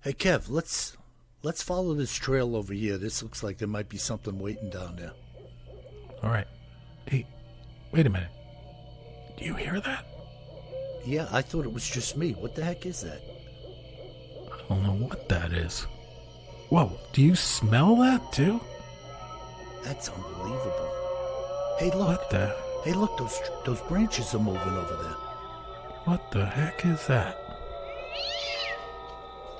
Hey Kev, let's follow this trail over here. This looks like there might be something waiting down there. All right. Hey, wait a minute. Do you hear that? Yeah, I thought it was just me. What the heck is that? I don't know what that is. Whoa, do you smell that too? That's unbelievable. Hey, look. What the? Hey, look, those branches are moving over there. What the heck is that?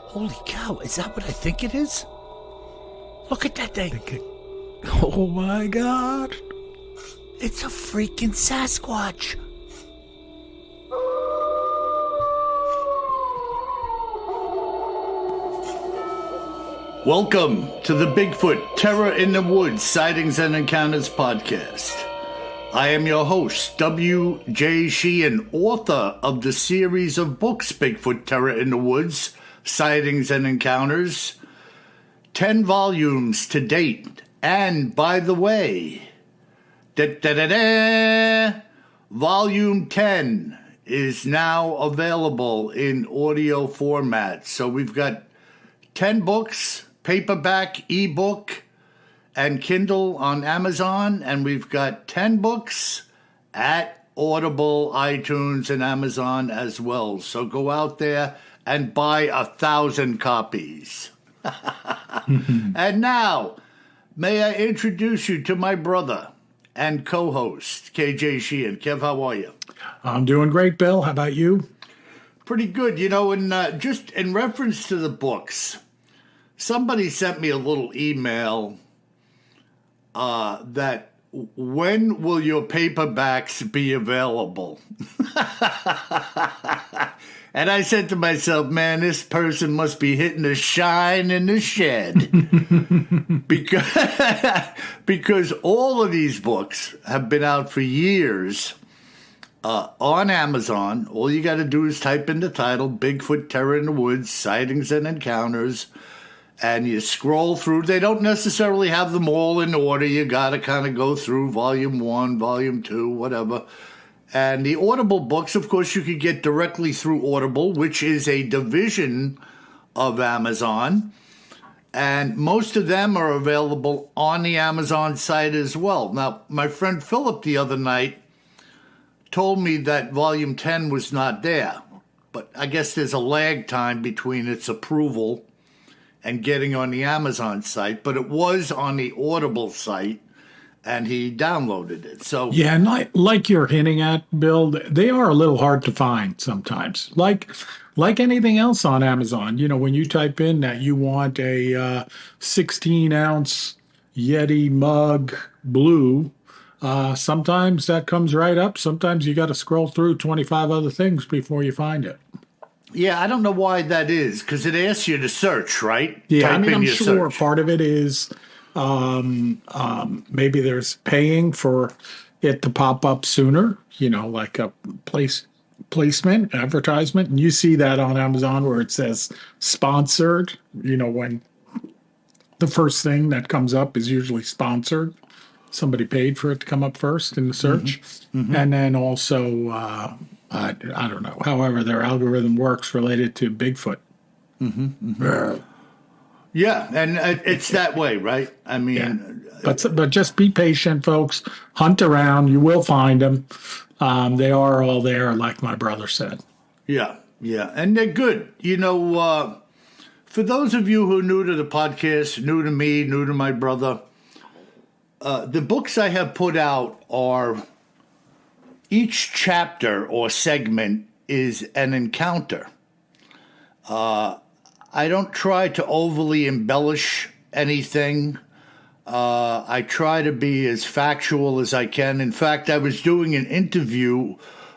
Holy cow, is that what I think it is? Look at that thing. Oh my God. It's a freaking Sasquatch. Welcome to the Bigfoot Terror in the Woods Sightings and Encounters podcast. I am your host, W.J. Sheehan, author of the series of books Bigfoot Terror in the Woods Sightings and Encounters. 10 volumes to date. And by the way, Volume 10 is now available in audio format. So we've got 10 books, paperback, ebook, and Kindle on Amazon. And we've got 10 books at Audible, iTunes, and Amazon as well. So go out there and buy 1,000 copies. And now, may I introduce you to my brother and co-host, KJ Sheehan. Kev, how are you? I'm doing great, Bill. How about you? Pretty good. You know, and just in reference to the books, somebody sent me a little email that when will your paperbacks be available? And I said to myself, man, this person must be hitting a shine in the shed. because all of these books have been out for years on Amazon. All you got to do is type in the title, Bigfoot Terror in the Woods, Sightings and Encounters, and you scroll through. They don't necessarily have them all in order. You got to kind of go through Volume 1, Volume 2, whatever. And the Audible books, of course, you could get directly through Audible, which is a division of Amazon. And most of them are available on the Amazon site as well. Now, my friend Philip the other night told me that Volume 10 was not there. But I guess there's a lag time between its approval and getting on the Amazon site. But it was on the Audible site. And he downloaded it. So yeah, and like you're hinting at, Bill, they are a little hard to find sometimes. Like anything else on Amazon, you know, when you type in that you want a 16-ounce Yeti mug blue, sometimes that comes right up. Sometimes you got to scroll through 25 other things before you find it. Yeah, I don't know why that is, because it asks you to search, right? Yeah, I mean, I'm sure part of it is maybe there's paying for it to pop up sooner, you know, like a placement, advertisement. And you see that on Amazon where it says sponsored, you know, when the first thing that comes up is usually sponsored. Somebody paid for it to come up first in the search. Mm-hmm. Mm-hmm. And then also, I don't know, however their algorithm works related to Bigfoot. Mm-hmm. Mm-hmm. Yeah, and it's that way, right? I mean, yeah. But just be patient, folks. Hunt around; you will find them. They are all there, like my brother said. Yeah, and they're good. You know, for those of you who are new to the podcast, new to me, new to my brother, the books I have put out are each chapter or segment is an encounter. I don't try to overly embellish anything. I try to be as factual as I can. In fact, I was doing an interview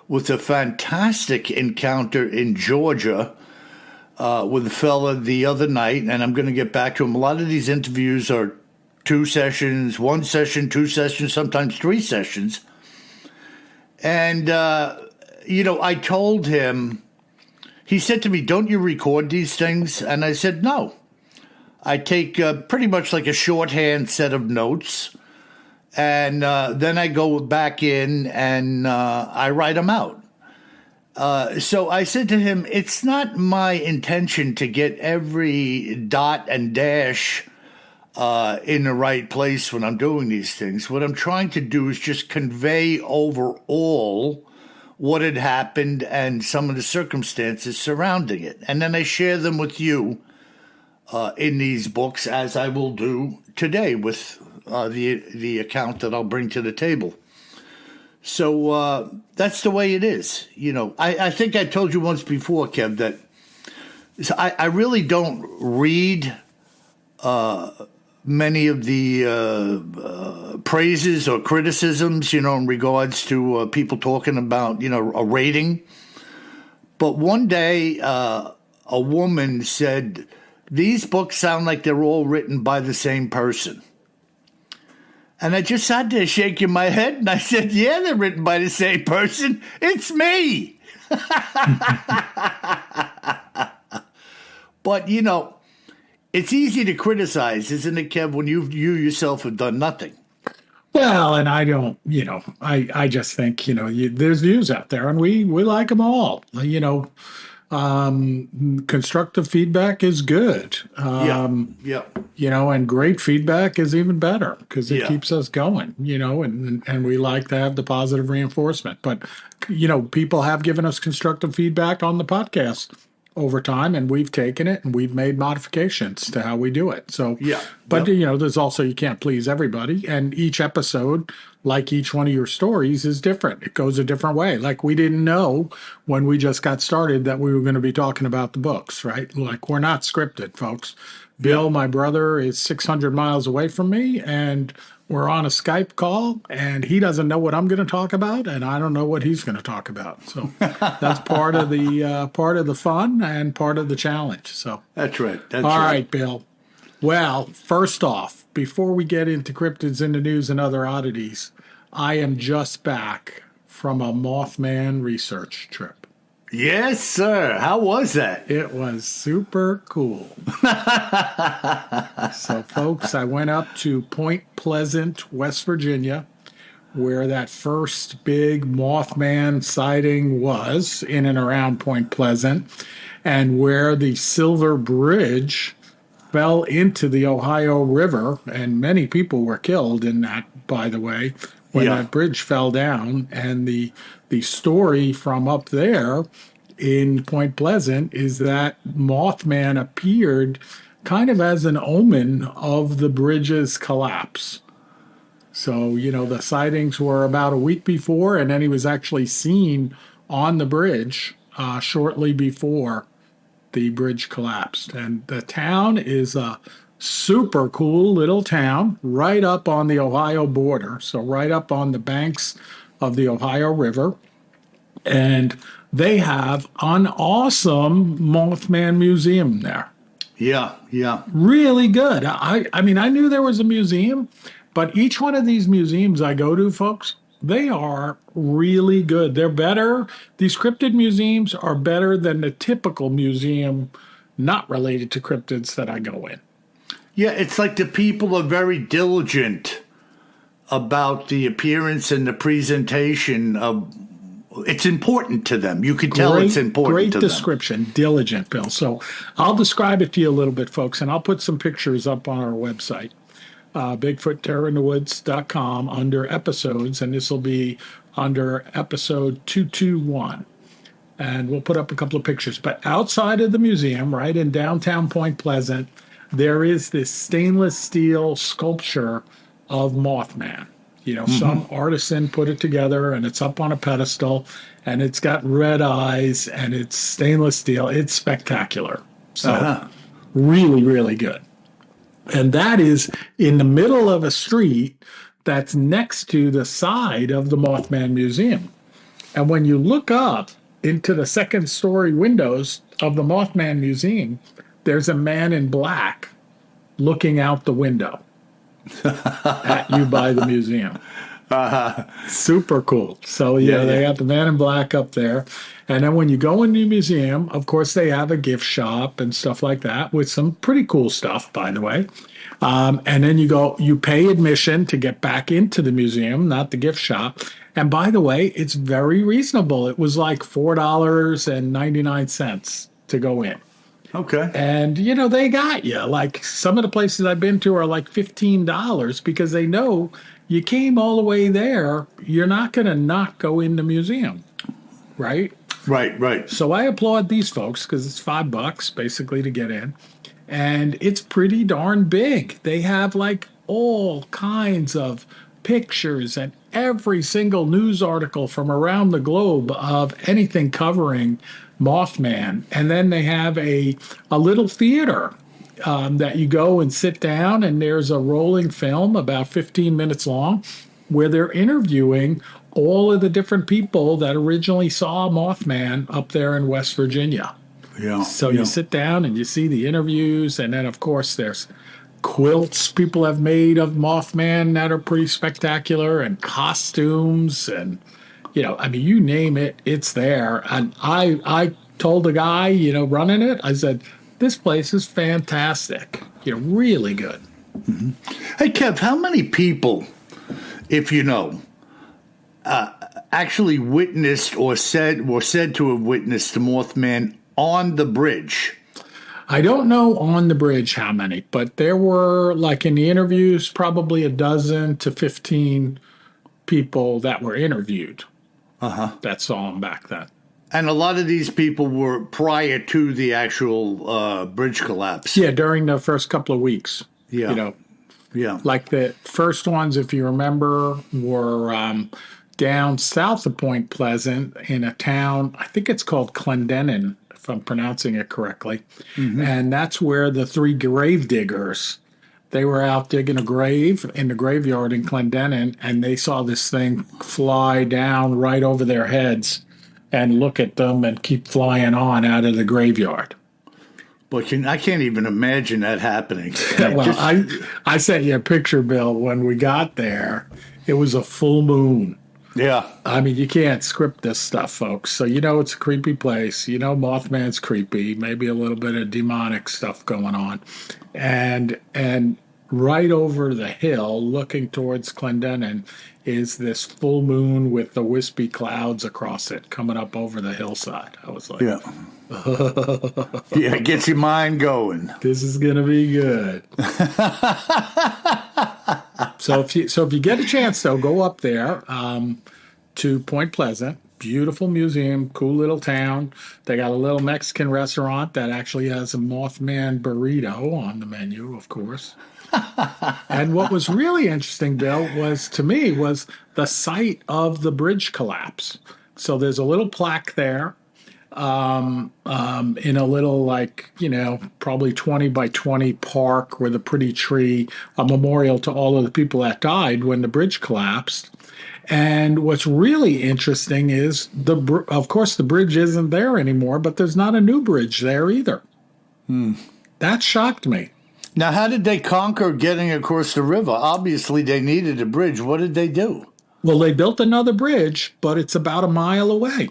with a fantastic encounter in Georgia with a fella the other night, and I'm going to get back to him. A lot of these interviews are 2 sessions, 1 session, 2 sessions, sometimes 3 sessions. And, you know, I told him, he said to me, don't you record these things? And I said, no. I take pretty much like a shorthand set of notes, and then I go back in and I write them out. So I said to him, it's not my intention to get every dot and dash in the right place when I'm doing these things. What I'm trying to do is just convey overall what had happened and some of the circumstances surrounding it. And then I share them with you in these books, as I will do today with the account that I'll bring to the table. So that's the way it is. You know, I think I told you once before, Kev, that I really don't read many of the praises or criticisms, you know, in regards to people talking about, you know, a rating. But one day a woman said, these books sound like they're all written by the same person. And I just sat there shaking my head, and I said, yeah, they're written by the same person. It's me. But, you know, it's easy to criticize, isn't it, Kev, when you yourself have done nothing? Well, and I don't, you know, I just think, you know, there's views out there, and we like them all. You know, constructive feedback is good. Yeah. You know, and great feedback is even better because it Yeah. keeps us going, you know, and we like to have the positive reinforcement. But, you know, people have given us constructive feedback on the podcast over time, and we've taken it and we've made modifications to how we do it. So, Yeah. but, Yep. you know, there's also, you can't please everybody. And each episode, like each one of your stories, is different. It goes a different way. Like we didn't know when we just got started that we were going to be talking about the books, right? Like we're not scripted, folks. Bill, my brother, is 600 miles away from me, and we're on a Skype call, and he doesn't know what I'm going to talk about, and I don't know what he's going to talk about. So that's part of the fun and part of the challenge. So That's right. That's all right. right, Bill. Well, first off, before we get into cryptids in the news and other oddities, I am just back from a Mothman research trip. Yes, sir. How was that? It was super cool. So, folks, I went up to Point Pleasant, West Virginia, where that first big Mothman sighting was, in and around Point Pleasant, and where the Silver Bridge fell into the Ohio River, and many people were killed in that, by the way, when Yeah. that bridge fell down. And the story from up there in Point Pleasant is that Mothman appeared kind of as an omen of the bridge's collapse. So, you know, the sightings were about a week before, and then he was actually seen on the bridge shortly before the bridge collapsed. And the town is a super cool little town right up on the Ohio border, so right up on the banks of the Ohio River. And they have an awesome Mothman Museum there. Yeah. Really good. I mean, I knew there was a museum, but each one of these museums I go to, folks, they are really good. They're better. These cryptid museums are better than the typical museum not related to cryptids that I go in. Yeah, it's like the people are very diligent about the appearance and the presentation of. It's important to them. You can tell it's important to them. Great description. Diligent, Bill. So I'll describe it to you a little bit, folks, and I'll put some pictures up on our website, BigfootTerrorInTheWoods.com, under episodes, and this will be under episode 221. And we'll put up a couple of pictures. But outside of the museum, right in downtown Point Pleasant, there is this stainless steel sculpture of Mothman. You know, some artisan put it together, and it's up on a pedestal, and it's got red eyes, and it's stainless steel. It's spectacular. So really, really good. And that is in the middle of a street that's next to the side of the Mothman Museum. And when you look up into the second story windows of the Mothman Museum, there's a man in black looking out the window at you by the museum. Super cool. So Yeah, they yeah. got the Man in Black up there, and then when you go in the museum, of course they have a gift shop and stuff like that with some pretty cool stuff, by the way. And then you pay admission to get back into the museum, not the gift shop. And by the way, it's very reasonable. It was like $4.99 to go in. Okay. And they got you. Like some of the places I've been to are like $15 because they know you came all the way there. You're not going to not go in the museum, right? Right, right. So I applaud these folks because it's $5 basically to get in, and it's pretty darn big. They have like all kinds of pictures and every single news article from around the globe of anything covering Mothman. And then they have a little theater that you go and sit down, and there's a rolling film about 15 minutes long where they're interviewing all of the different people that originally saw Mothman up there in West Virginia. Yeah. So yeah. you sit down and you see the interviews, and then, of course, there's quilts people have made of Mothman that are pretty spectacular, and costumes, and I mean, you name it, it's there. And I told the guy, running it, I said, this place is fantastic. Really good. Hey, Kev, how many people, if you know, actually witnessed or were said to have witnessed the Mothman on the bridge? I don't know on the bridge how many, but there were, like in the interviews, probably a dozen to 15 people that were interviewed that saw him back then. And a lot of these people were prior to the actual bridge collapse. Yeah, during the first couple of weeks. Yeah. Yeah. Like the first ones, if you remember, were down south of Point Pleasant in a town, I think it's called Clendenin, if I'm pronouncing it correctly. Mm-hmm. And that's where the 3 grave diggers, they were out digging a grave in the graveyard in Clendenin, and they saw this thing fly down right over their heads and look at them and keep flying on out of the graveyard. But I can't even imagine that happening. Well, I sent you a picture, Bill, when we got there. It was a full moon. Yeah. I mean, you can't script this stuff, folks. So it's a creepy place. Mothman's creepy. Maybe a little bit of demonic stuff going on. And right over the hill, looking towards Clendenin, is this full moon with the wispy clouds across it coming up over the hillside. I was like, yeah, yeah, it gets your mind going. This is gonna be good. So if you get a chance, though, go up there to Point Pleasant. Beautiful museum, cool little town. They got a little Mexican restaurant that actually has a Mothman burrito on the menu, of course. And what was really interesting, Bill, was the site of the bridge collapse. So there's a little plaque there in a little, probably 20 by 20 park with a pretty tree, a memorial to all of the people that died when the bridge collapsed. And what's really interesting is, of course, the bridge isn't there anymore, but there's not a new bridge there either. That shocked me. Now, how did they conquer getting across the river? Obviously, they needed a bridge. What did they do? Well, they built another bridge, but it's about a mile away.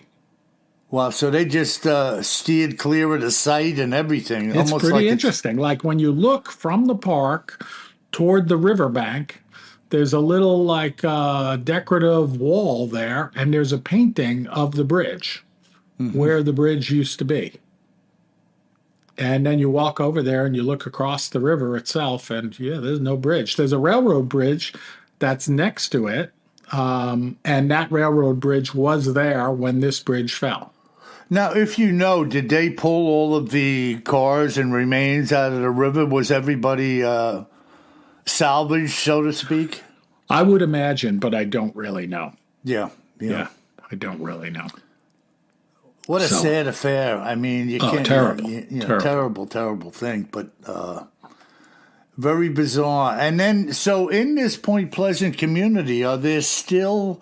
Wow, so they just steered clear of the site and everything. It's pretty interesting. Like when you look from the park toward the riverbank, there's a little decorative wall there, and there's a painting of the bridge where the bridge used to be. And then you walk over there and you look across the river itself, and there's no bridge. There's a railroad bridge that's next to it, and that railroad bridge was there when this bridge fell. Now, if you know, did they pull all of the cars and remains out of the river? Was everybody salvaged, so to speak? I would imagine, but I don't really know. Yeah, I don't really know. What a sad affair. I mean, you can't. Terrible. Terrible, terrible thing, but very bizarre. And then, so in this Point Pleasant community, are there still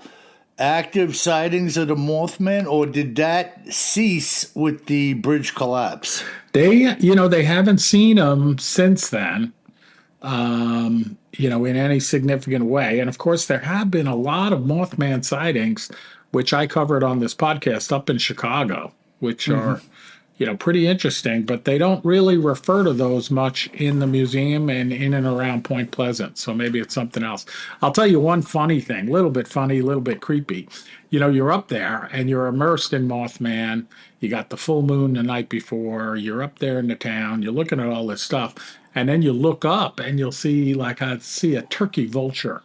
active sightings of the Mothman, or did that cease with the bridge collapse? They haven't seen them since then. in any significant way. And of course, there have been a lot of Mothman sightings, which I covered on this podcast up in Chicago, which are, pretty interesting, but they don't really refer to those much in the museum and in and around Point Pleasant. So maybe it's something else. I'll tell you one funny thing, a little bit funny, a little bit creepy. You're up there and you're immersed in Mothman. You got the full moon the night before. You're up there in the town. You're looking at all this stuff. And then you look up and you'll see, like, I'd see a turkey vulture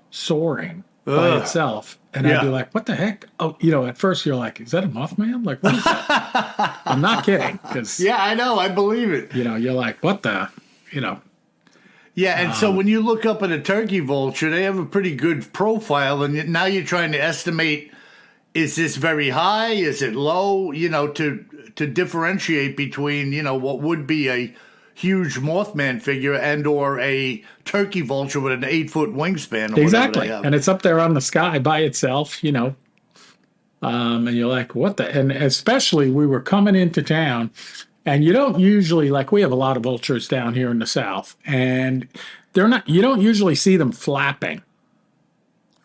soaring by itself. And I'd be like, what the heck? Oh, at first you're like, is that a Mothman? Like, what is that? I'm not kidding. Yeah, I know. I believe it. You're like, what the, Yeah, and so when you look up at a turkey vulture, they have a pretty good profile. And now you're trying to estimate, is this very high? Is it low? To differentiate between, what would be a huge Mothman figure and or a turkey vulture with an 8-foot wingspan. Or exactly. And it's up there on the sky by itself, and you're like, what the, and especially we were coming into town and you don't usually, like, we have a lot of vultures down here in the South and you don't usually see them flapping.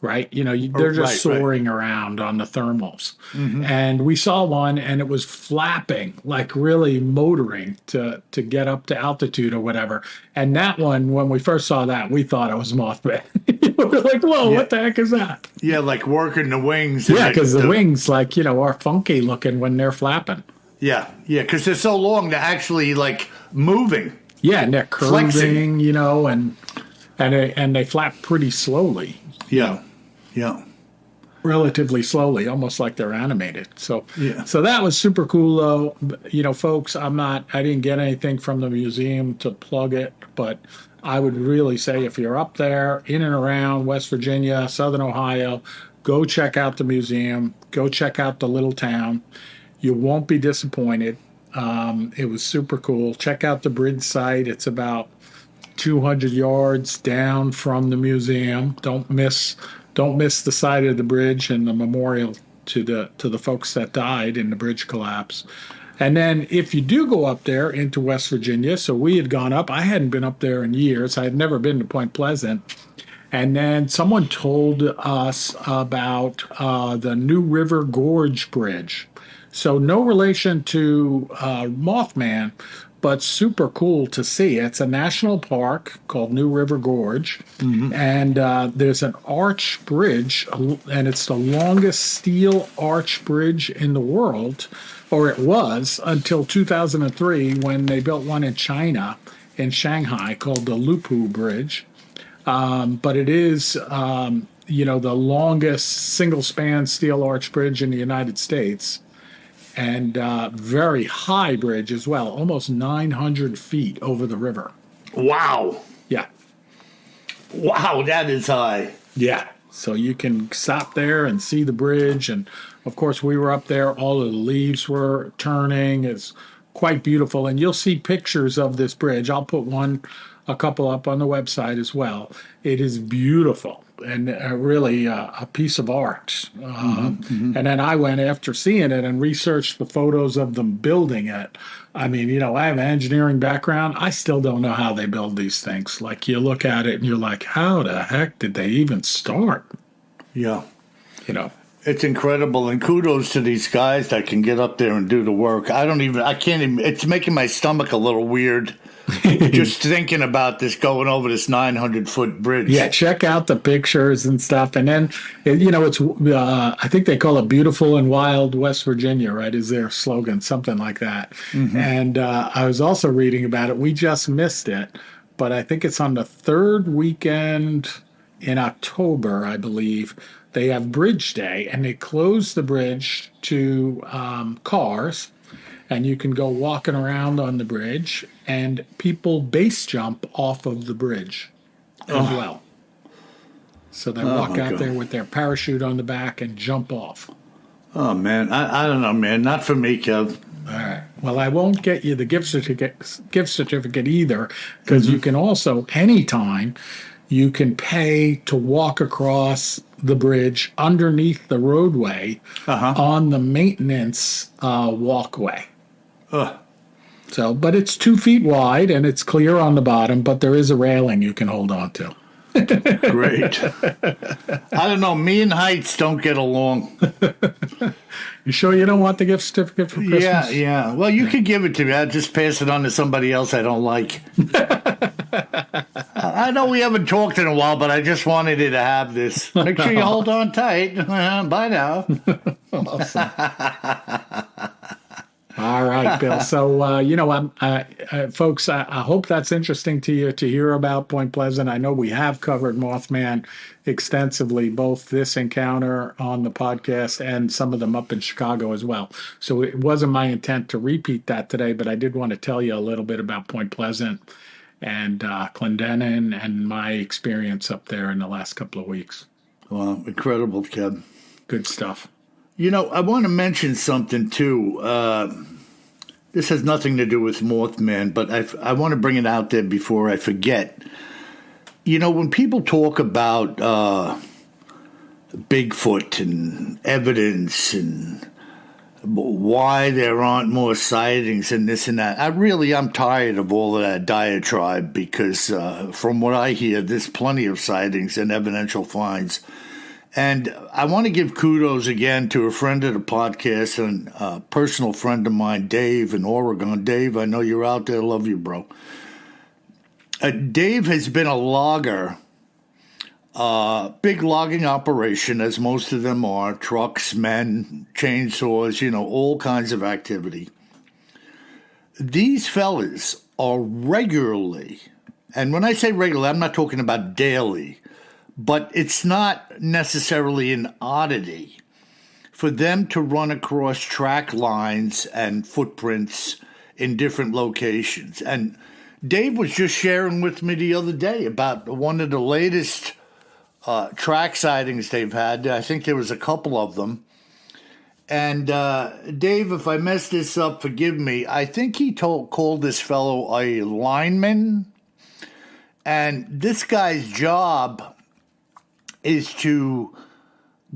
Right. They're just soaring around on the thermals. And we saw one and it was flapping, like really motoring to get up to altitude or whatever. And that one, when we first saw that, we thought it was Mothman. We were like, whoa, what the heck is that? Yeah, like working the wings. Yeah, because the wings, like, are funky looking when they're flapping. Yeah, because they're so long, they're actually like moving. Yeah, and they're curving, flexing. And they flap pretty slowly. Yeah. Relatively slowly, almost like they're animated. So that was super cool though. Folks, I didn't get anything from the museum to plug it, but I would really say if you're up there in and around West Virginia, Southern Ohio, go check out the museum, go check out the little town. You won't be disappointed. It was super cool. Check out the bridge site. It's about 200 yards down from the museum. Don't miss the side of the bridge and the memorial to the folks that died in the bridge collapse. And then if you do go up there into West Virginia, so we had gone up. I hadn't been up there in years. I had never been to Point Pleasant. And then someone told us about the New River Gorge Bridge. So no relation to Mothman, but super cool to see. It's a national park called New River Gorge, and there's an arch bridge, and it's the longest steel arch bridge in the world, or it was until 2003 when they built one in China, in Shanghai, called the Lupu Bridge. But it is, the longest single-span steel arch bridge in the United States. And very high bridge as well, almost 900 feet over the river. Wow. Yeah. Wow, that is high. Yeah. So you can stop there and see the bridge. And, of course, we were up there. All of the leaves were turning. It's quite beautiful. And you'll see pictures of this bridge. I'll put a couple up on the website as well. It is beautiful. And really a piece of art. And then I went after seeing it and researched the photos of them building it. I mean, I have an engineering background. I still don't know how they build these things. Like, you look at it and you're like, how the heck did they even start? Yeah. It's incredible. And kudos to these guys that can get up there and do the work. I can't even, it's making my stomach a little weird. Just thinking about this, going over this 900-foot bridge. Yeah, check out the pictures and stuff. And then, it's I think they call it Beautiful and Wild West Virginia, right, is their slogan, something like that. And I was also reading about it. We just missed it, but I think it's on the third weekend in October, I believe. They have Bridge Day, and they close the bridge to cars. And you can go walking around on the bridge, and people base jump off of the bridge as well. So they walk out there with their parachute on the back and jump off. Oh, man. I don't know, man. Not for me, Kev. All right. Well, I won't get you the gift certificate either, because you can also, anytime, you can pay to walk across the bridge underneath the roadway on the maintenance walkway. So, but it's 2 feet wide and it's clear on the bottom, but there is a railing you can hold on to. Great. I don't know. Me and heights don't get along. You sure you don't want the gift certificate for Christmas? Yeah. Well, you could give it to me. I'll just pass it on to somebody else I don't like. I know we haven't talked in a while, but I just wanted you to have this. Make sure you hold on tight. Bye now. Awesome. All right, Bill. So, folks, I hope that's interesting to you to hear about Point Pleasant. I know we have covered Mothman extensively, both this encounter on the podcast and some of them up in Chicago as well. So it wasn't my intent to repeat that today, but I did want to tell you a little bit about Point Pleasant and Clendenin and my experience up there in the last couple of weeks. Wow, incredible, Kev. Good stuff. I want to mention something, too. This has nothing to do with Mothman, but I want to bring it out there before I forget. When people talk about Bigfoot and evidence and why there aren't more sightings and this and that, I'm tired of all of that diatribe because from what I hear, there's plenty of sightings and evidential finds. And I want to give kudos again to a friend of the podcast and a personal friend of mine, Dave in Oregon. Dave, I know you're out there. Love you, bro. Dave has been a logger, big logging operation, as most of them are, trucks, men, chainsaws, all kinds of activity. These fellas are regularly, and when I say regularly, I'm not talking about daily, but it's not necessarily an oddity for them to run across track lines and footprints in different locations. And Dave was just sharing with me the other day about one of the latest track sightings they've had. I think there was a couple of them. And Dave, if I mess this up, forgive me. I think he called this fellow a lineman. And this guy's job is to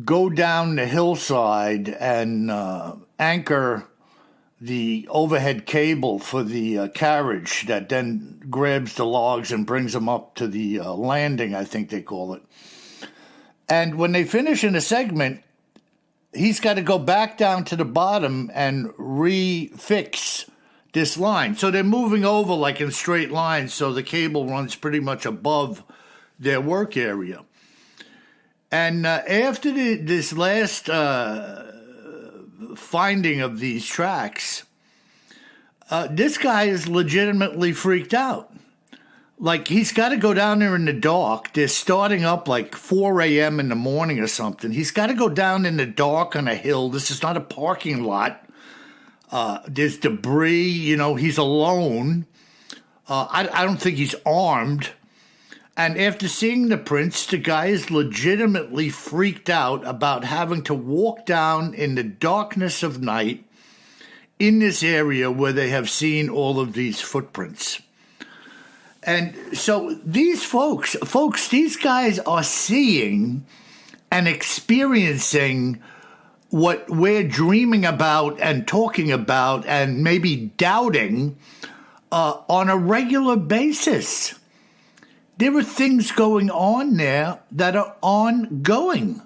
go down the hillside and anchor the overhead cable for the carriage that then grabs the logs and brings them up to the landing, I think they call it. And when they finish in a segment, he's got to go back down to the bottom and refix this line. So they're moving over like in straight lines, so the cable runs pretty much above their work area. And after this last finding of these tracks, this guy is legitimately freaked out. Like, he's got to go down there in the dark. They're starting up like 4 a.m. in the morning or something. He's got to go down in the dark on a hill. This is not a parking lot. There's debris. He's alone. I don't think he's armed. And after seeing the prints, the guy is legitimately freaked out about having to walk down in the darkness of night in this area where they have seen all of these footprints. And so these folks, these guys are seeing and experiencing what we're dreaming about and talking about and maybe doubting on a regular basis. There are things going on there that are ongoing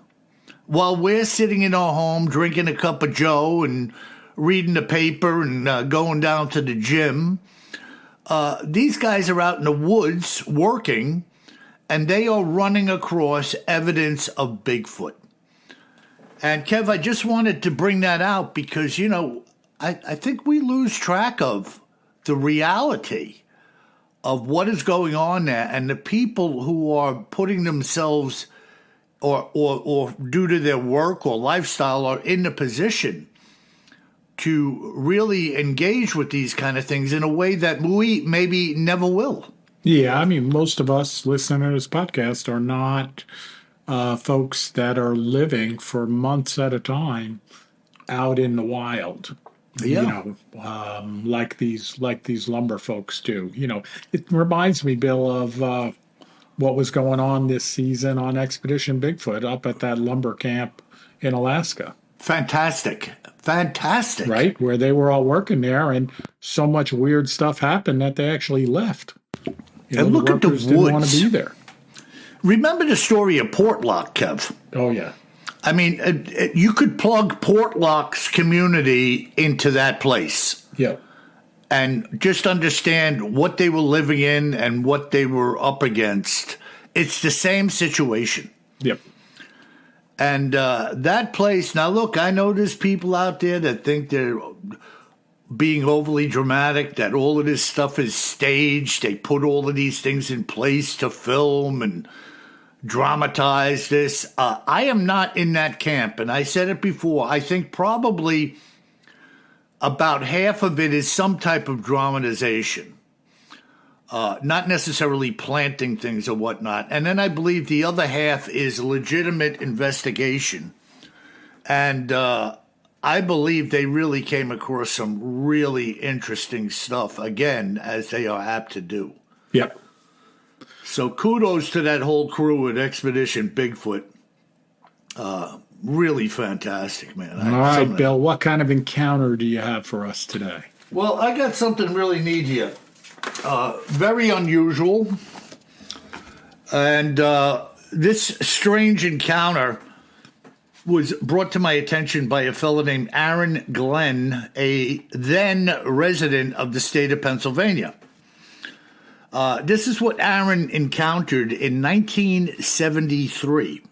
while we're sitting in our home drinking a cup of Joe and reading the paper and going down to the gym. These guys are out in the woods working, and they are running across evidence of Bigfoot. And, Kev, I just wanted to bring that out because, I think we lose track of the reality of what is going on there, and the people who are putting themselves or due to their work or lifestyle are in the position to really engage with these kind of things in a way that we maybe never will. Yeah, I mean, most of us listening to this podcast are not folks that are living for months at a time out in the wild. Yeah. Like these lumber folks do. It reminds me, Bill, of what was going on this season on Expedition Bigfoot up at that lumber camp in Alaska. Fantastic. Fantastic. right? Where they were all working there, and so much weird stuff happened that they actually left. And look at the workers didn't want to woods. be there. Remember the story of Portlock, Kev? Oh, yeah. I mean, you could plug Portlock's community into that place Yeah. and just understand what they were living in and what they were up against. It's the same situation. Yep. And that place, now look, I know there's people out there that think they're being overly dramatic, that all of this stuff is staged. They put all of these things in place to film and dramatize this. I am not in that camp, and I said it before. I think probably about half of it is some type of dramatization, not necessarily planting things or whatnot. And then I believe the other half is legitimate investigation. And I believe they really came across some really interesting stuff, again, as they are apt to do. Yep. So kudos to that whole crew at Expedition Bigfoot. Really fantastic, man. All right, Bill, what kind of encounter do you have for us today? Well, I got something really neat here. Very unusual. And this strange encounter was brought to my attention by a fellow named Aaron Glenn, a then resident of the state of Pennsylvania. This is what Aaron encountered in 1973.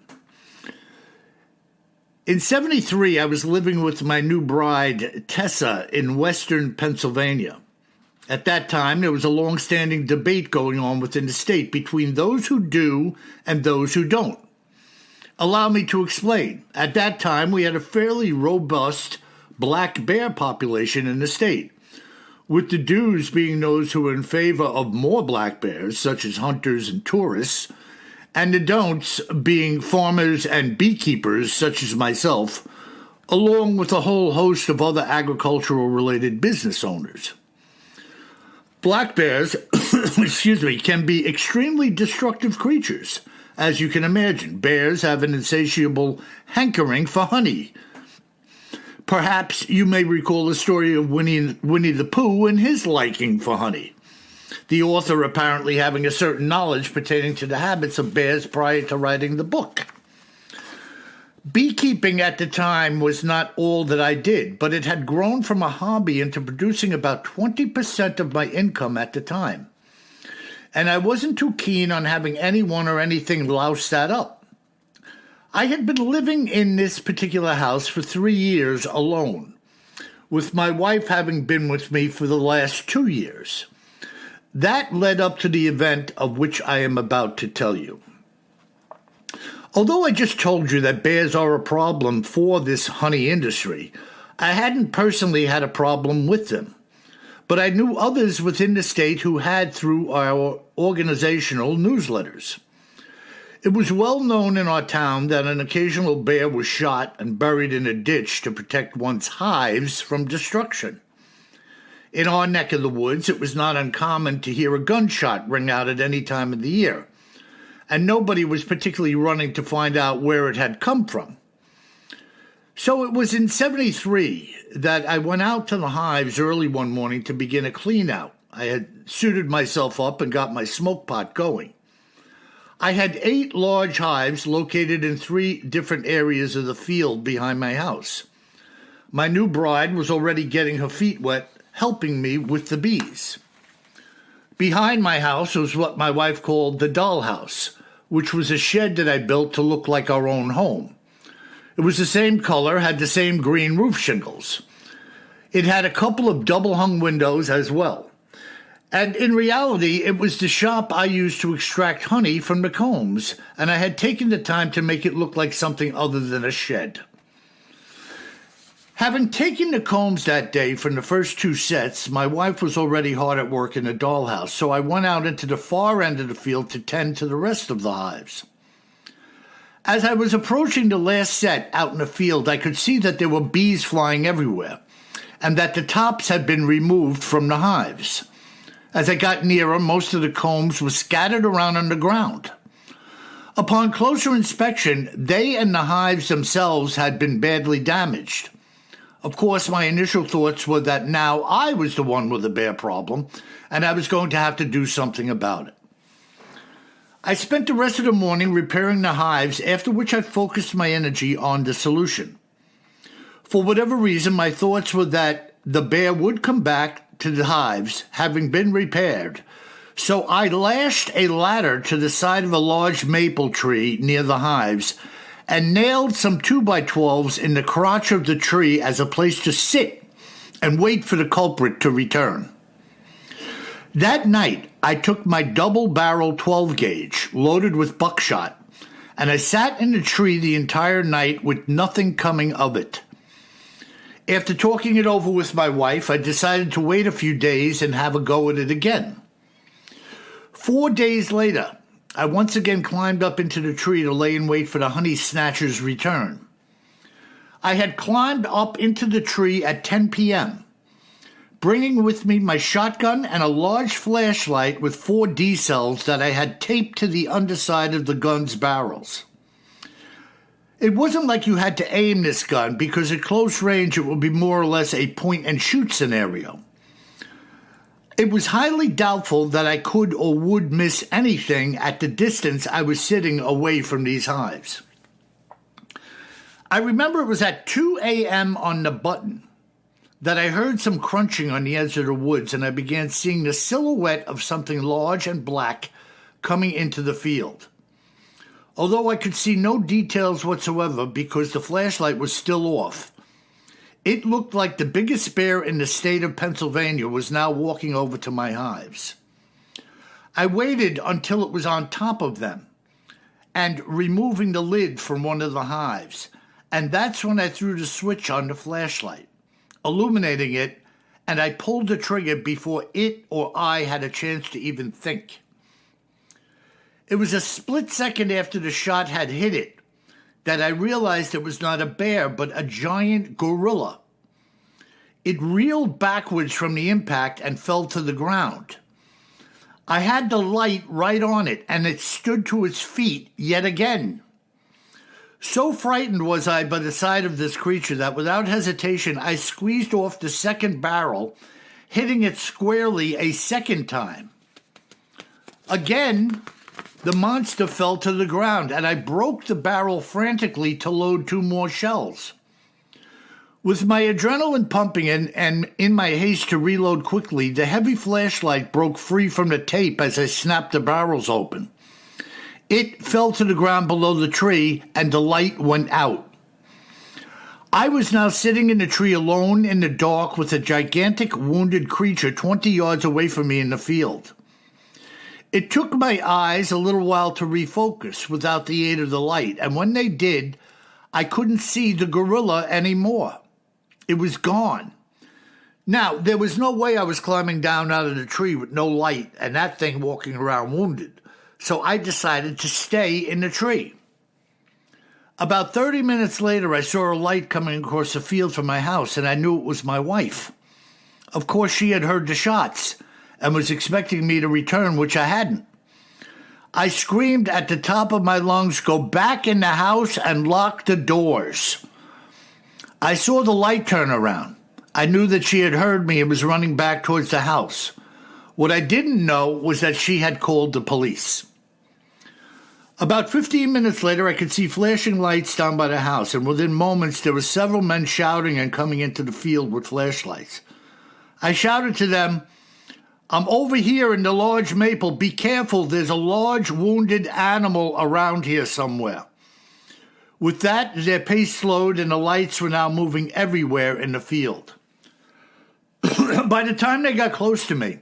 In 73, I was living with my new bride, Tessa, in western Pennsylvania. At that time, there was a long-standing debate going on within the state between those who do and those who don't. Allow me to explain. At that time, we had a fairly robust black bear population in the state, with the do's being those who were in favor of more black bears, such as hunters and tourists, and the don'ts being farmers and beekeepers, such as myself, along with a whole host of other agricultural-related business owners. Black bears, can be extremely destructive creatures. As you can imagine, bears have an insatiable hankering for honey. Perhaps you may recall the story of Winnie the Pooh and his liking for honey, the author apparently having a certain knowledge pertaining to the habits of bears prior to writing the book. Beekeeping at the time was not all that I did, but it had grown from a hobby into producing about 20% of my income at the time. And I wasn't too keen on having anyone or anything louse that up. I had been living in this particular house for 3 years alone, with my wife having been with me for the last 2 years. That led up to the event of which I am about to tell you. Although I just told you that bears are a problem for this honey industry, I hadn't personally had a problem with them. But I knew others within the state who had through our organizational newsletters. It was well known in our town that an occasional bear was shot and buried in a ditch to protect one's hives from destruction. In our neck of the woods, it was not uncommon to hear a gunshot ring out at any time of the year, and nobody was particularly running to find out where it had come from. So it was in 73 that I went out to the hives early one morning to begin a clean-out. I had suited myself up and got my smoke pot going. I had 8 large hives located in 3 different areas of the field behind my house. My new bride was already getting her feet wet, helping me with the bees. Behind my house was what my wife called the dollhouse, which was a shed that I built to look like our own home. It was the same color, had the same green roof shingles. It had a couple of double-hung windows as well. And in reality, it was the shop I used to extract honey from the combs, and I had taken the time to make it look like something other than a shed. Having taken the combs that day from the first 2 sets, my wife was already hard at work in the dollhouse, so I went out into the far end of the field to tend to the rest of the hives. As I was approaching the last set out in the field, I could see that there were bees flying everywhere, and that the tops had been removed from the hives. As I got nearer, most of the combs were scattered around on the ground. Upon closer inspection, they and the hives themselves had been badly damaged. Of course, my initial thoughts were that now I was the one with the bear problem, and I was going to have to do something about it. I spent the rest of the morning repairing the hives, after which I focused my energy on the solution. For whatever reason, my thoughts were that the bear would come back to the hives, having been repaired, so I lashed a ladder to the side of a large maple tree near the hives and nailed some 2x12s in the crotch of the tree as a place to sit and wait for the culprit to return. That night, I took my double-barrel 12-gauge, loaded with buckshot, and I sat in the tree the entire night with nothing coming of it. After talking it over with my wife, I decided to wait a few days and have a go at it again. 4 days later, I once again climbed up into the tree to lay in wait for the honey snatcher's return. I had climbed up into the tree at 10 p.m., bringing with me my shotgun and a large flashlight with 4 D-cells that I had taped to the underside of the gun's barrels. It wasn't like you had to aim this gun, because at close range it would be more or less a point-and-shoot scenario. It was highly doubtful that I could or would miss anything at the distance I was sitting away from these hives. I remember it was at 2 a.m. on the button that I heard some crunching on the edge of the woods, and I began seeing the silhouette of something large and black coming into the field. Although I could see no details whatsoever because the flashlight was still off, it looked like the biggest bear in the state of Pennsylvania was now walking over to my hives. I waited until it was on top of them and removing the lid from one of the hives, and that's when I threw the switch on the flashlight, illuminating it, and I pulled the trigger before it or I had a chance to even think. It was a split second after the shot had hit it that I realized it was not a bear, but a giant gorilla. It reeled backwards from the impact and fell to the ground. I had the light right on it, and it stood to its feet yet again. So frightened was I by the sight of this creature that without hesitation I squeezed off the second barrel, hitting it squarely a second time. Again, the monster fell to the ground, and I broke the barrel frantically to load 2 more shells. With my adrenaline pumping and in my haste to reload quickly, the heavy flashlight broke free from the tape as I snapped the barrels open. It fell to the ground below the tree, and the light went out. I was now sitting in the tree alone in the dark with a gigantic wounded creature 20 yards away from me in the field. It took my eyes a little while to refocus without the aid of the light, and when they did, I couldn't see the gorilla anymore. It was gone. Now, there was no way I was climbing down out of the tree with no light and that thing walking around wounded, so I decided to stay in the tree. About 30 minutes later, I saw a light coming across the field from my house, and I knew it was my wife. Of course, she had heard the shots and was expecting me to return, which I hadn't. I screamed at the top of my lungs, "Go back in the house and lock the doors." I saw the light turn around. I knew that she had heard me and was running back towards the house. What I didn't know was that she had called the police. About 15 minutes later, I could see flashing lights down by the house, and within moments there were several men shouting and coming into the field with flashlights. I shouted to them, "I'm over here in the large maple. Be careful, there's a large wounded animal around here somewhere." With that, their pace slowed and the lights were now moving everywhere in the field. By the time they got close to me,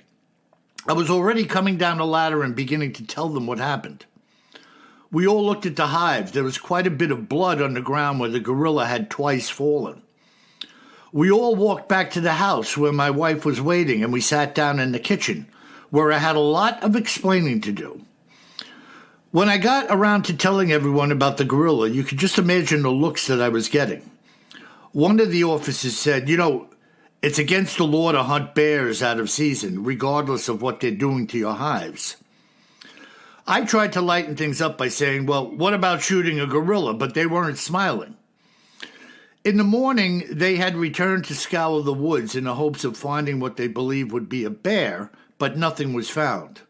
I was already coming down the ladder and beginning to tell them what happened. We all looked at the hive. There was quite a bit of blood on the ground where the gorilla had twice fallen. We all walked back to the house where my wife was waiting, and we sat down in the kitchen, where I had a lot of explaining to do. When I got around to telling everyone about the gorilla, you could just imagine the looks that I was getting. One of the officers said, "It's against the law to hunt bears out of season, regardless of what they're doing to your hives." I tried to lighten things up by saying, "Well, what about shooting a gorilla?" But they weren't smiling. In the morning, they had returned to scour the woods in the hopes of finding what they believed would be a bear, but nothing was found.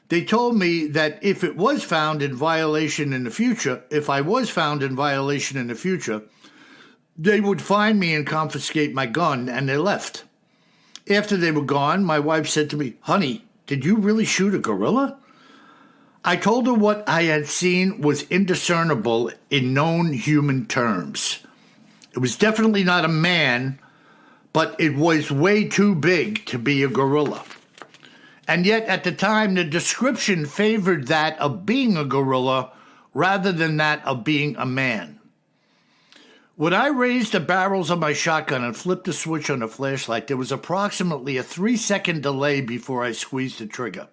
They told me that if I was found in violation in the future, they would find me and confiscate my gun, and they left. After they were gone, my wife said to me, "Honey, did you really shoot a gorilla?" I told her what I had seen was indiscernible in known human terms. It was definitely not a man, but it was way too big to be a gorilla. And yet, at the time, the description favored that of being a gorilla rather than that of being a man. When I raised the barrels of my shotgun and flipped the switch on the flashlight, there was approximately a 3-second delay before I squeezed the trigger.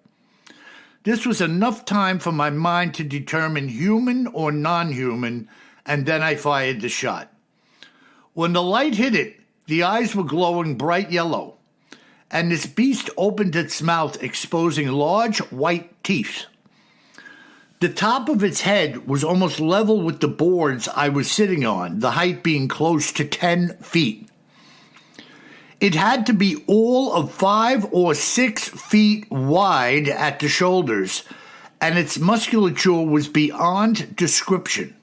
This was enough time for my mind to determine human or non-human, and then I fired the shot. When the light hit it, the eyes were glowing bright yellow, and this beast opened its mouth, exposing large white teeth. The top of its head was almost level with the boards I was sitting on, the height being close to 10 feet. It had to be all of 5 or 6 feet wide at the shoulders, and its musculature was beyond description.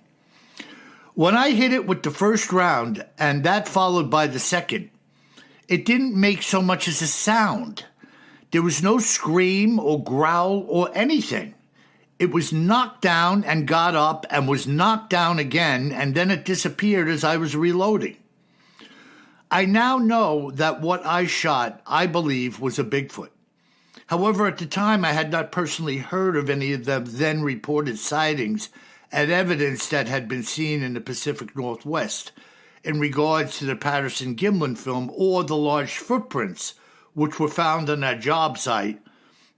When I hit it with the first round, and that followed by the second, it didn't make so much as a sound. There was no scream or growl or anything. It was knocked down and got up and was knocked down again, and then it disappeared as I was reloading. I now know that what I shot, I believe, was a Bigfoot. However, at the time, I had not personally heard of any of the then reported sightings and evidence that had been seen in the Pacific Northwest in regards to the Patterson-Gimlin film or the large footprints which were found on that job site.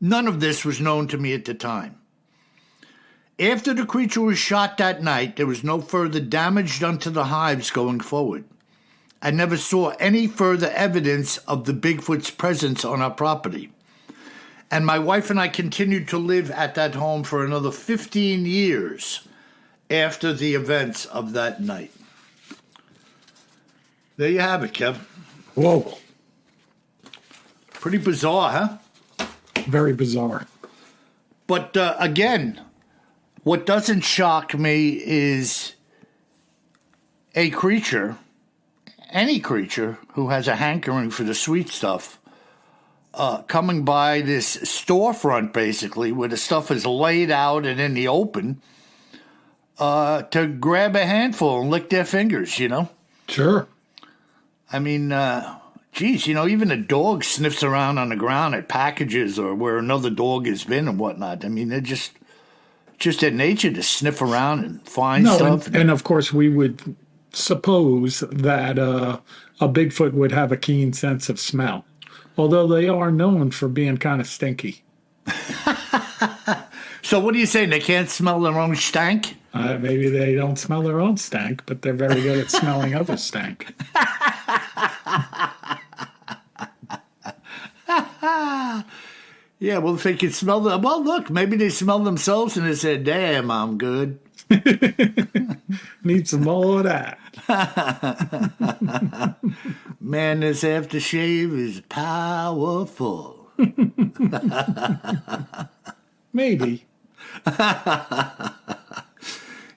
None of this was known to me at the time. After the creature was shot that night, there was no further damage done to the hives going forward. I never saw any further evidence of the Bigfoot's presence on our property. And my wife and I continued to live at that home for another 15 years after the events of that night. There you have it, Kev. Whoa. Pretty bizarre, huh? Very bizarre. But again, what doesn't shock me is a creature, any creature who has a hankering for the sweet stuff, coming by this storefront, basically, where the stuff is laid out and in the open, to grab a handful and lick their fingers, you know? Sure. I mean, geez, you know, even a dog sniffs around on the ground at packages or where another dog has been and whatnot. I mean, they're just their nature to sniff around and find stuff. And of course, we would suppose that a Bigfoot would have a keen sense of smell, although they are known for being kind of stinky. So what are you saying? They can't smell their own stank? Maybe they don't smell their own stank, but they're very good at smelling other stank. Yeah, well, if they can smell them, well, look, maybe they smell themselves and they say, "Damn, I'm good." Need some more of that. Man, this aftershave is powerful. Maybe.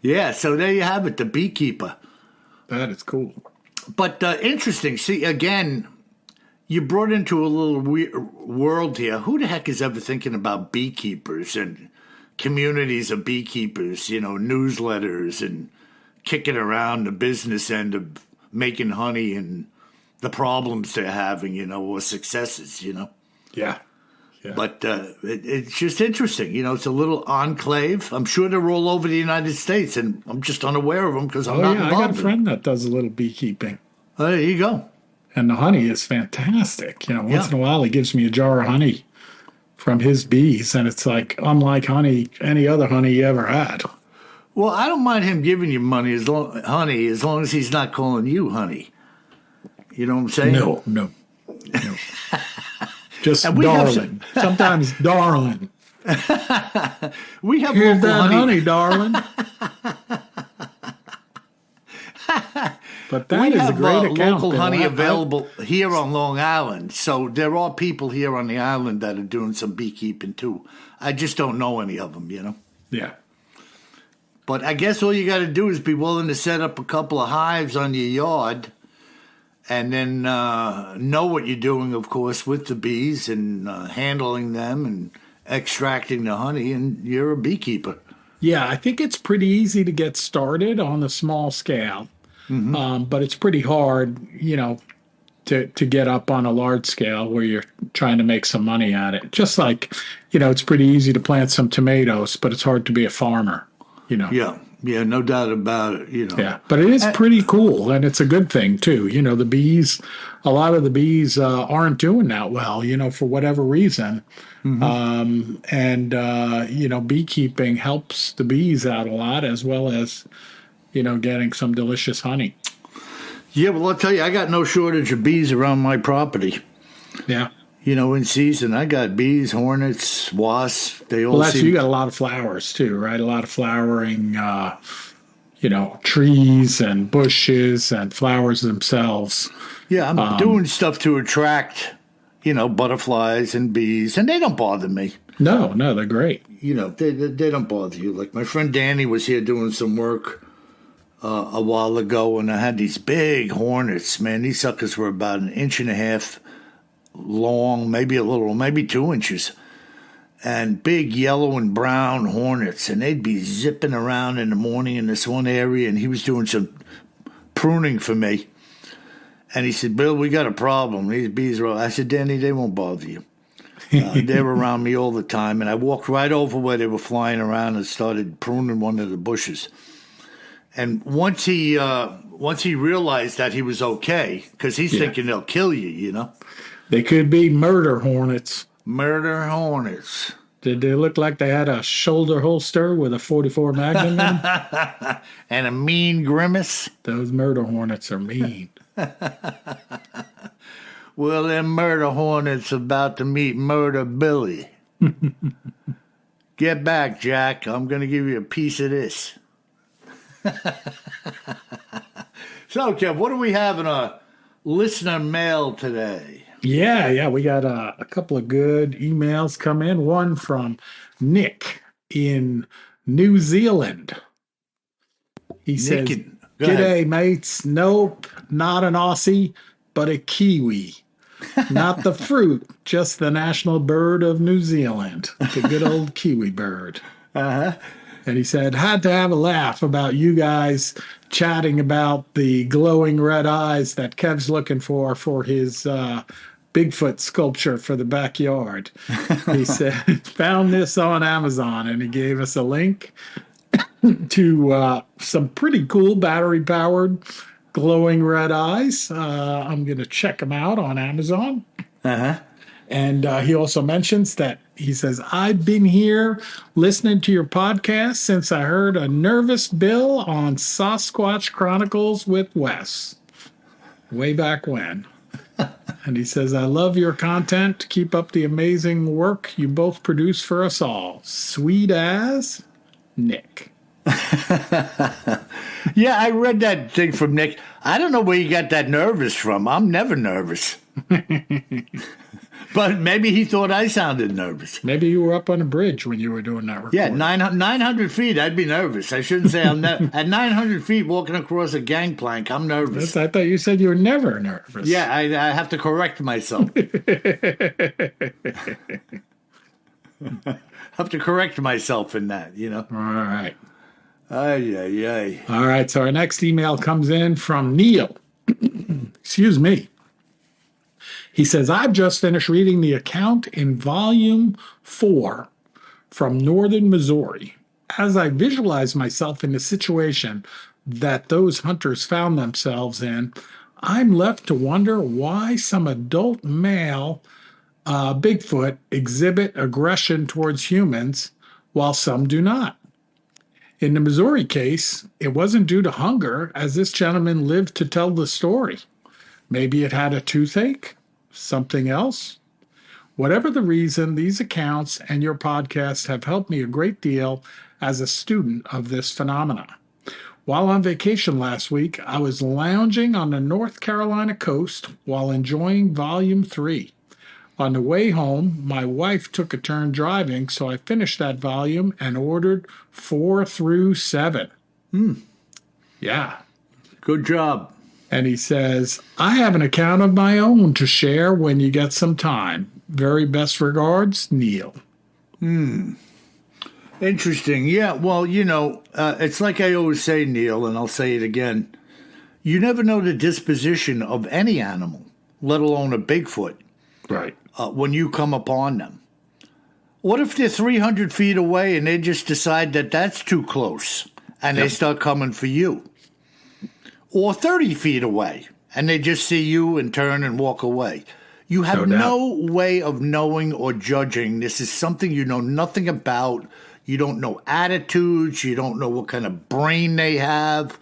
Yeah, so there you have it, the Beekeeper. That is cool. But interesting. See, again, you brought into a little world here. Who the heck is ever thinking about beekeepers and communities of beekeepers, you know, newsletters and kicking around the business end of making honey and the problems they're having, you know, or successes, you know? Yeah. But it's just interesting. You know, it's a little enclave. I'm sure they're all over the United States, and I'm just unaware of them because I'm not involved. I got a friend that does a little beekeeping. There you go. And the honey is fantastic. You know, once in a while he gives me a jar of honey from his bees, and it's like unlike honey, any other honey you ever had. Well, I don't mind him giving you money as long as he's not calling you honey. You know what I'm saying? No. Just darling. Sometimes darling. We have Here's local that honey, darling. But that We is a have great account. local Bill. honey available here on Long Island, so there are people here on the island that are doing some beekeeping too. I just don't know any of them, Yeah. But I guess all you got to do is be willing to set up a couple of hives on your yard, and then know what you're doing, of course, with the bees and handling them and extracting the honey, and you're a beekeeper. Yeah, I think it's pretty easy to get started on the small scale, but it's pretty hard, to get up on a large scale where you're trying to make some money at it. Just like, it's pretty easy to plant some tomatoes, but it's hard to be a farmer, Yeah, no doubt about it, Yeah, but it is pretty cool, and it's a good thing, too. The bees, a lot of the bees aren't doing that well, for whatever reason. Beekeeping helps the bees out a lot, as well as, getting some delicious honey. Yeah, well, I'll tell you, I got no shortage of bees around my property. Yeah. In season, I got bees, hornets, wasps. They all You got a lot of flowers, too, right? A lot of flowering, trees and bushes and flowers themselves. Yeah, I'm doing stuff to attract, butterflies and bees, and they don't bother me. No, they're great. They don't bother you. Like my friend Danny was here doing some work a while ago, and I had these big hornets. Man, these suckers were about 1.5 inches long, maybe 2 inches, and big yellow and brown hornets, and they'd be zipping around in the morning in this one area, and he was doing some pruning for me. And he said, Bill, we got a problem. These bees are... I said, Danny, they won't bother you. They're around me all the time. And I walked right over where they were flying around and started pruning one of the bushes. And once he realized that he was okay, because he's thinking they'll kill you, They could be murder hornets. Murder hornets. Did they look like they had a shoulder holster with a 44 Magnum in them? And a mean grimace? Those murder hornets are mean. Well, them murder hornets about to meet Murder Billy. Get back, Jack. I'm going to give you a piece of this. So, Kev, what do we have in our listener mail today? Yeah, we got a couple of good emails come in. One from Nick in New Zealand. He says, G'day, mates. Nope, not an Aussie, but a Kiwi. Not the fruit, just the national bird of New Zealand. The good old Kiwi bird. And he said, had to have a laugh about you guys chatting about the glowing red eyes that Kev's looking for his Bigfoot sculpture for the backyard. He said, found this on Amazon, and he gave us a link to some pretty cool battery-powered glowing red eyes. I'm going to check them out on Amazon. And he also mentions that he says, I've been here listening to your podcast since I heard a nervous Bill on Sasquatch Chronicles with Wes way back when. And he says, I love your content. Keep up the amazing work you both produce for us all. Sweet as Nick. Yeah, I read that thing from Nick. I don't know where you got that nervous from. I'm never nervous. But maybe he thought I sounded nervous. Maybe you were up on a bridge when you were doing that recording. Yeah, 900 feet, I'd be nervous. I shouldn't say I'm at 900 feet walking across a gangplank, I'm nervous. I thought you said you were never nervous. Yeah, I have to correct myself. Have to correct myself in that, All right. Ay. All right, so our next email comes in from Neil. Excuse me. He says, I've just finished reading the account in volume 4 from Northern Missouri. As I visualize myself in the situation that those hunters found themselves in, I'm left to wonder why some adult male Bigfoot exhibit aggression towards humans while some do not. In the Missouri case, it wasn't due to hunger, as this gentleman lived to tell the story. Maybe it had a toothache, something else. Whatever the reason, these accounts and your podcast have helped me a great deal as a student of this phenomena. While on vacation last week, I was lounging on the North Carolina coast while enjoying Volume 3. On the way home, my wife took a turn driving, so I finished that volume and ordered 4 through 7. Yeah. Good job. And he says, I have an account of my own to share when you get some time. Very best regards, Neil. Interesting. Yeah, well, it's like I always say, Neil, and I'll say it again. You never know the disposition of any animal, let alone a Bigfoot, Right. when you come upon them. What if they're 300 feet away and they just decide that that's too close and they start coming for you? Or 30 feet away and they just see you and turn and walk away. You have no way of knowing or judging. This is something you know nothing about. You don't know attitudes. You don't know what kind of brain they have,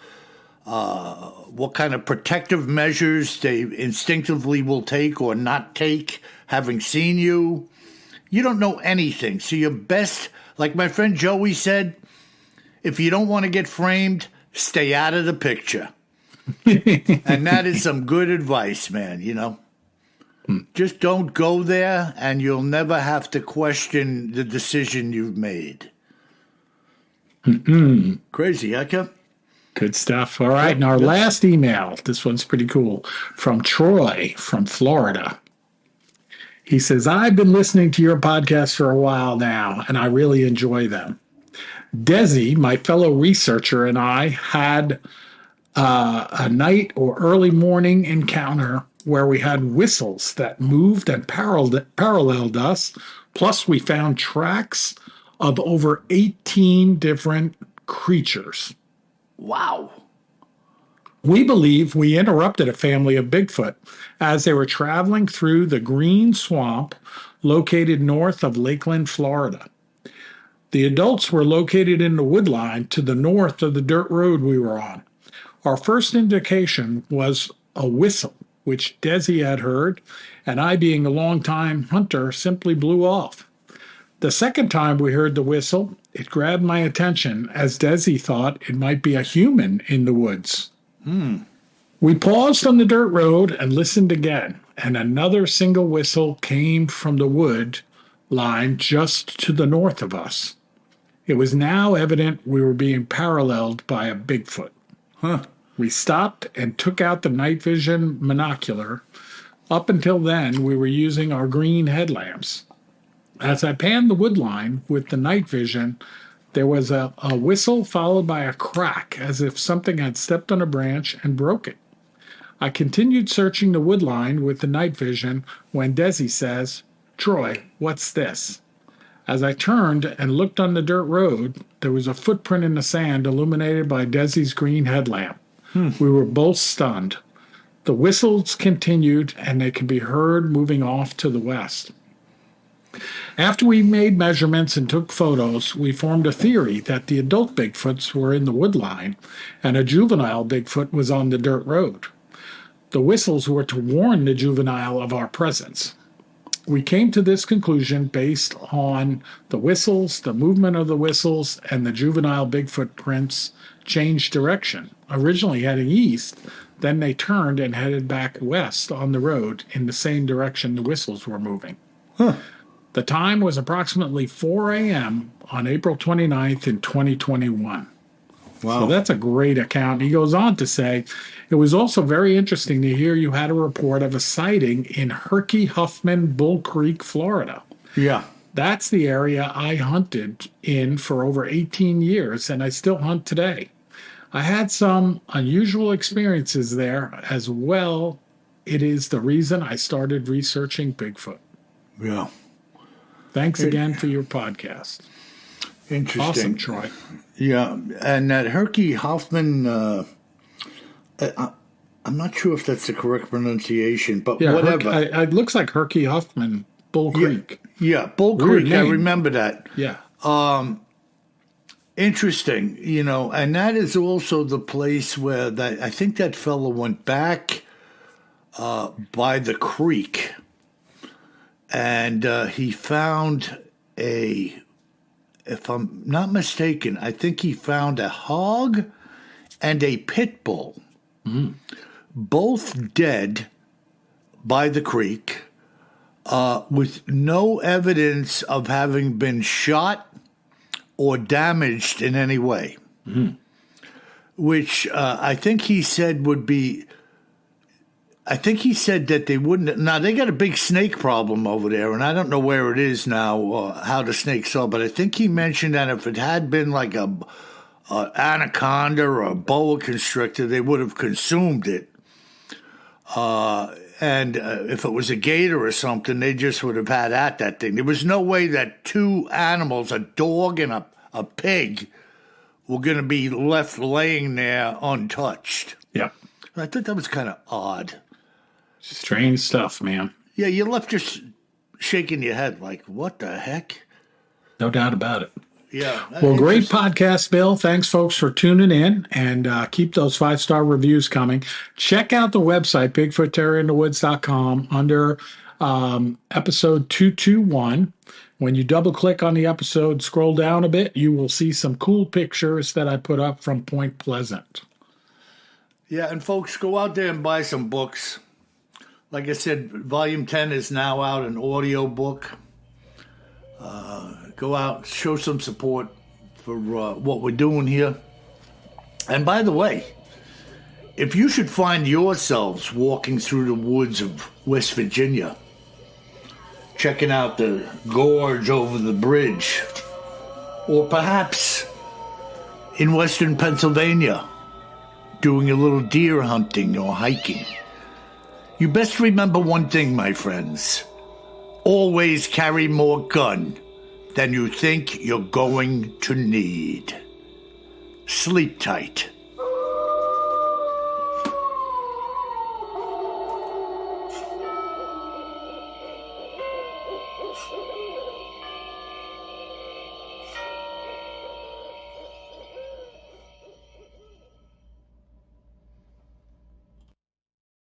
what kind of protective measures they instinctively will take or not take, having seen you. You don't know anything. So your best, like my friend Joey said, if you don't want to get framed, stay out of the picture. And that is some good advice, man, Just don't go there, and you'll never have to question the decision you've made. Crazy, Eka. Good stuff. All right. And our last email, this one's pretty cool, from Troy from Florida. He says, I've been listening to your podcast for a while now, and I really enjoy them. Desi, my fellow researcher, and I had a night or early morning encounter where we had whistles that moved and paralleled us. Plus, we found tracks of over 18 different creatures. Wow. We believe we interrupted a family of Bigfoot as they were traveling through the green swamp located north of Lakeland, Florida. The adults were located in the woodline to the north of the dirt road we were on. Our first indication was a whistle, which Desi had heard, and I, being a long-time hunter, simply blew off. The second time we heard the whistle, it grabbed my attention as Desi thought it might be a human in the woods. We paused on the dirt road and listened again, and another single whistle came from the wood line just to the north of us. It was now evident we were being paralleled by a Bigfoot. We stopped and took out the night vision monocular. Up until then, we were using our green headlamps. As I panned the wood line with the night vision, there was a whistle followed by a crack, as if something had stepped on a branch and broke it. I continued searching the wood line with the night vision when Desi says, Troy, what's this? As I turned and looked on the dirt road, there was a footprint in the sand illuminated by Desi's green headlamp. We were both stunned. The whistles continued, and they could be heard moving off to the west. After we made measurements and took photos, we formed a theory that the adult Bigfoots were in the woodline and a juvenile Bigfoot was on the dirt road. The whistles were to warn the juvenile of our presence. We came to this conclusion based on the whistles, the movement of the whistles, and the juvenile Bigfoot prints changed direction, originally heading east. Then they turned and headed back west on the road in the same direction the whistles were moving. The time was approximately 4 a.m. on April 29th in 2021. Wow. So that's a great account. He goes on to say, it was also very interesting to hear you had a report of a sighting in Herky-Huffman, Bull Creek, Florida. Yeah. That's the area I hunted in for over 18 years, and I still hunt today. I had some unusual experiences there as well. It is the reason I started researching Bigfoot. Yeah. Thanks again for your podcast. Interesting. Awesome, Troy. Yeah, and that Herky-Huffman, I'm not sure if that's the correct pronunciation, but whatever. It looks like Herky-Huffman, Bull Creek. Yeah, Bull Creek, I remember that. Yeah. Interesting, and that is also the place where I think that fellow went back by the creek, and he found if I'm not mistaken, I think he found a hog and a pit bull, both dead by the creek, with no evidence of having been shot or damaged in any way, which I think he said would be. I think he said that they wouldn't. Now, they got a big snake problem over there, and I don't know where it is now or how the snakes are, but I think he mentioned that if it had been like a anaconda or a boa constrictor, they would have consumed it. And if it was a gator or something, they just would have had at that thing. There was no way that two animals, a dog and a pig, were going to be left laying there untouched. Yep. I thought that was kind of odd. Strange stuff, man. Yeah, you left just shaking your head like, what the heck? No doubt about it. Yeah. Well, great podcast, Bill. Thanks, folks, for tuning in, and keep those 5-star reviews coming. Check out the website, BigfootTerrorInTheWoods.com, under episode 221. When you double-click on the episode, scroll down a bit, you will see some cool pictures that I put up from Point Pleasant. Yeah, and folks, go out there and buy some books. Like I said, Volume 10 is now out, an audio book. Go out, show some support for what we're doing here. And by the way, if you should find yourselves walking through the woods of West Virginia, checking out the gorge over the bridge, or perhaps in western Pennsylvania, doing a little deer hunting or hiking, you best remember one thing, my friends. Always carry more gun than you think you're going to need. Sleep tight.